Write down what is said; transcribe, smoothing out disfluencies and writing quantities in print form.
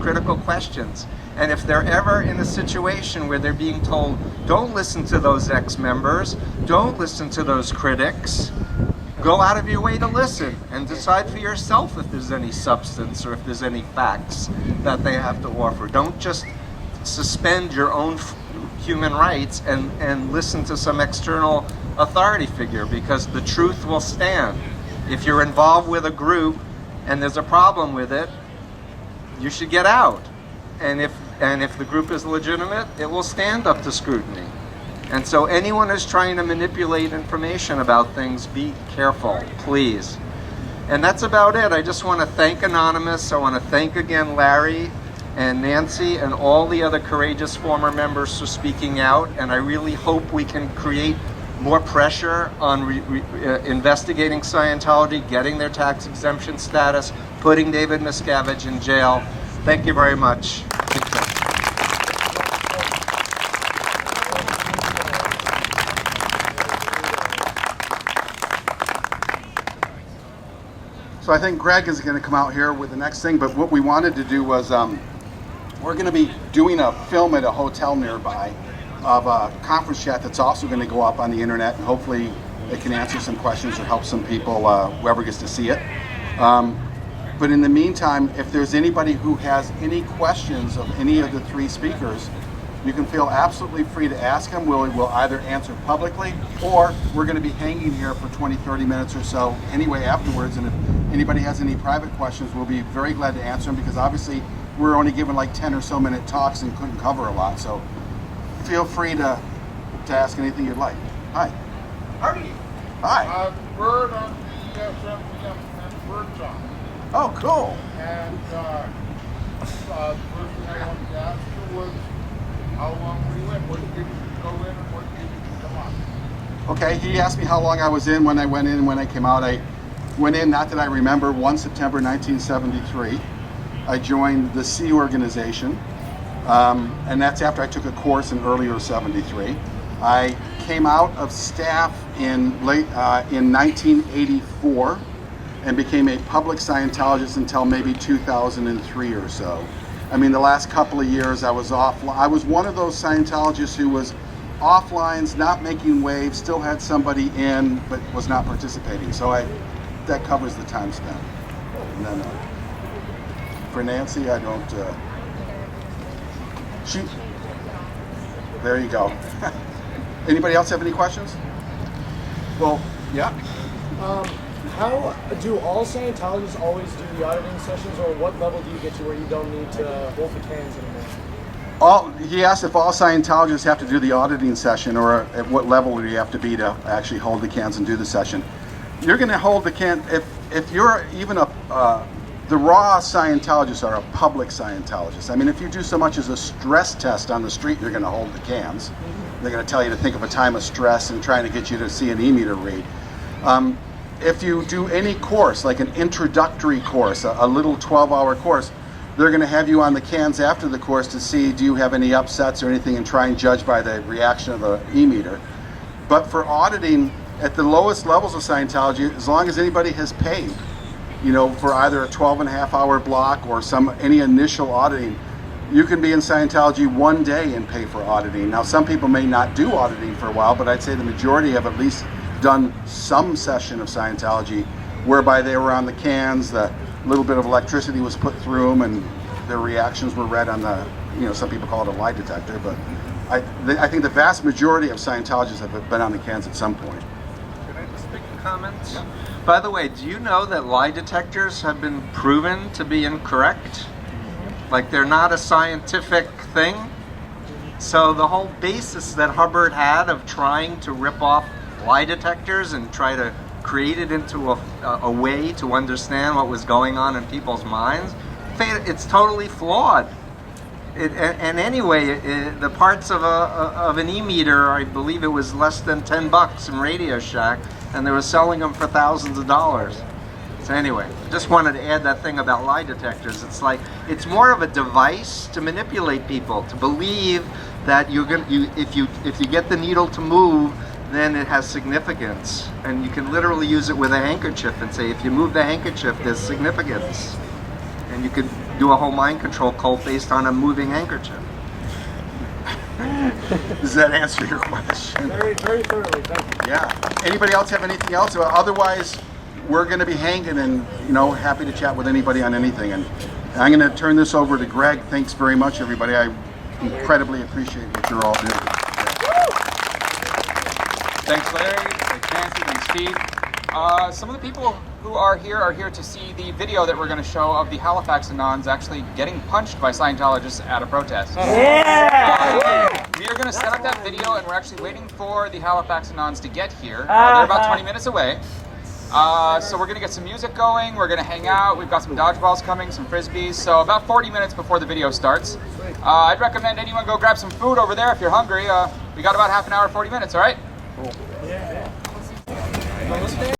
critical questions. And if they're ever in a situation where they're being told, don't listen to those ex-members, don't listen to those critics, go out of your way to listen and decide for yourself if there's any substance or if there's any facts that they have to offer. Don't just suspend your own human rights and listen to some external authority figure, because the truth will stand. If you're involved with a group and there's a problem with it, you should get out. And if the group is legitimate, it will stand up to scrutiny. And so anyone who's trying to manipulate information about things, be careful, please. And that's about it. I just want to thank Anonymous. I want to thank again Larry and Nancy and all the other courageous former members for speaking out. And I really hope we can create more pressure on investigating Scientology, getting their tax exemption status, putting David Miscavige in jail. Thank you very much. So I think Greg is going to come out here with the next thing, but what we wanted to do was we're going to be doing a film at a hotel nearby of a conference chat that's also going to go up on the internet, and hopefully it can answer some questions or help some people, whoever gets to see it. But in the meantime, if there's anybody who has any questions of any of the three speakers, you can feel absolutely free to ask them. We'll either answer publicly, or we're going to be hanging here for 20-30 minutes or so anyway afterwards, and if anybody has any private questions, we'll be very glad to answer them, because obviously we're only given like 10 or so minute talks and couldn't cover a lot, so feel free to ask anything you'd like. Hi. Howdy. Hi. Bird on the and Bird song. Oh, cool. And the first thing I wanted to ask you was, how long were you in? What did you go in and what did you come out? Okay, he asked me how long I was in, when I went in, and when I came out. I went in, not that I remember, 1 September 1973. I joined the Sea Organization, and that's after I took a course in earlier 73. I came out of staff in 1984 and became a public Scientologist until maybe 2003 or so. I mean, the last couple of years I was off. I was one of those Scientologists who was off lines, not making waves, still had somebody in, but was not participating. So that covers the time spent. And then for Nancy, I don't. There you go. Anybody else have any questions? Well, yeah. How do all Scientologists always do the auditing sessions, or what level do you get to where you don't need to hold the cans anymore? He asked if all Scientologists have to do the auditing session, or at what level do you have to be to actually hold the cans and do the session. You're going to hold the can if you're even the raw Scientologists are a public Scientologist. I mean, if you do so much as a stress test on the street, you're going to hold the cans. They're going to tell you to think of a time of stress and trying to get you to see an e-meter read. If you do any course, like an introductory course, a little 12-hour course, they're going to have you on the cans after the course to see, do you have any upsets or anything, and try and judge by the reaction of the e-meter. But for auditing, at the lowest levels of Scientology, as long as anybody has paid, for either a 12.5-hour block or any initial auditing, you can be in Scientology one day and pay for auditing. Now, some people may not do auditing for a while, but I'd say the majority have at least done some session of Scientology whereby they were on the cans, the little bit of electricity was put through them, and their reactions were read on the, some people call it a lie detector, but I think the vast majority of Scientologists have been on the cans at some point. Can I just make a comment? Yeah. By the way, do you know that lie detectors have been proven to be incorrect? Like, they're not a scientific thing. So the whole basis that Hubbard had of trying to rip off lie detectors and try to create it into a way to understand what was going on in people's minds, it's totally flawed. And anyway, the parts of an e-meter, I believe it was less than $10 in Radio Shack, and they were selling them for thousands of dollars. So anyway, just wanted to add that thing about lie detectors. It's like, it's more of a device to manipulate people, to believe that if you get the needle to move, then it has significance. And you can literally use it with a handkerchief and say, if you move the handkerchief, there's significance. And you could do a whole mind control cult based on a moving handkerchief. Does that answer your question? Very, very thoroughly. Thank you. Yeah. Anybody else have anything else? Otherwise, we're going to be hanging and, happy to chat with anybody on anything. And I'm going to turn this over to Greg. Thanks very much, everybody. I incredibly appreciate what you're all doing. Yeah. Thanks, Larry. Thanks, Nancy. Thanks, Steve. Some of the people who are here to see the video that we're going to show of the Halifax Anons actually getting punched by Scientologists at a protest. We are going to set up that video, and we're actually waiting for the Halifax Anons to get here. They're about 20 minutes away. So we're going to get some music going, we're going to hang out, we've got some dodgeballs coming, some frisbees, so about 40 minutes before the video starts. I'd recommend anyone go grab some food over there if you're hungry. We got about half an hour, 40 minutes, alright? Cool. Yeah.